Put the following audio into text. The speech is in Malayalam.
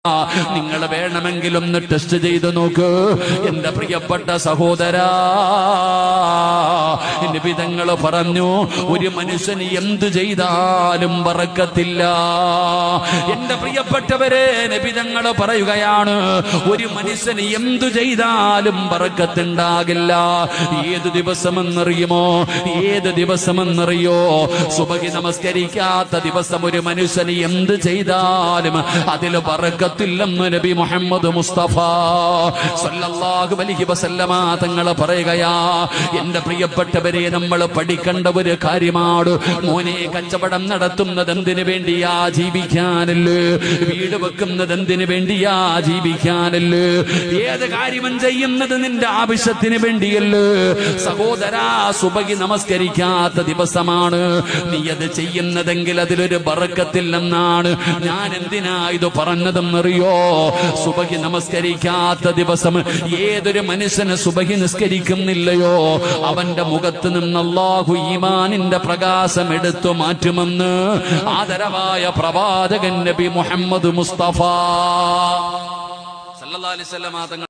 നിങ്ങൾ വേണമെങ്കിലൊന്ന് ടെസ്റ്റ് ചെയ്ത് നോക്ക് എന്റെ പ്രിയപ്പെട്ട സഹോദരാ. നബി തങ്ങൾ പറഞ്ഞു, ഒരു മനുഷ്യന് എന്തു ചെയ്താലും ബറക്കത്തില്ല. എന്റെ പ്രിയപ്പെട്ടവരെ, നബി തങ്ങൾ പറയുകയാണ്, ഒരു മനുഷ്യന് എന്തു ചെയ്താലും ബറക്കത്തുണ്ടാകില്ല. ഏത് ദിവസമെന്നറിയുമോ? ഏത് ദിവസമെന്നറിയോ? സുബഹി നമസ്കരിക്കാത്ത ദിവസം ഒരു മനുഷ്യന് എന്ത് ചെയ്താലും അതിൽ ബറക്കത്ത് നബി മുഹമ്മദ് മുസ്തഫ സല്ലല്ലാഹു അലൈഹി വസല്ലമ തങ്ങൾ പറയുകയാ. എന്റെ പ്രിയപ്പെട്ടവരെ, നമ്മൾ പഠിക്കേണ്ട ഒരു കാര്യമാണ്. മോനെ, കച്ചവടം നടത്തുന്നത് എന്തിനു വേണ്ടിയാ? ജീവിക്കാനല്ലേ. വീട് വെക്കുന്നത് എന്തിനു വേണ്ടിയാ? ജീവിക്കാനല്ലേ. ഏത് കാര്യവും ചെയ്യുന്നത് നിന്റെ ആവശ്യത്തിന് വേണ്ടിയല്ലേ. സഹോദരാ, സുബഹി നമസ്കരിക്കാത്ത ദിവസമാണ് നീ അത് ചെയ്യുന്നതെങ്കിൽ അതിലൊരു ബറക്കത്തില്ലെന്നാണ്. ഞാൻ എന്തിനാ ഇത് പറഞ്ഞതെന്നറിയോ? സുബഹി നമസ്കരിക്കാത്ത ദിവസം ഏതൊരു മനുഷ്യന് സുബഹി നിസ്കരിക്കുന്നില്ലയോ, അവന്റെ മുഖത്ത് നിന്ന് അല്ലാഹു ഈമാനിന്റെ പ്രകാശം എടുത്തു മാറ്റുമെന്ന് ആദരവായ പ്രവാചകൻ നബി മുഹമ്മദ് മുസ്തഫ സല്ലല്ലാഹു അലൈഹി വസല്ലം തങ്ങൾ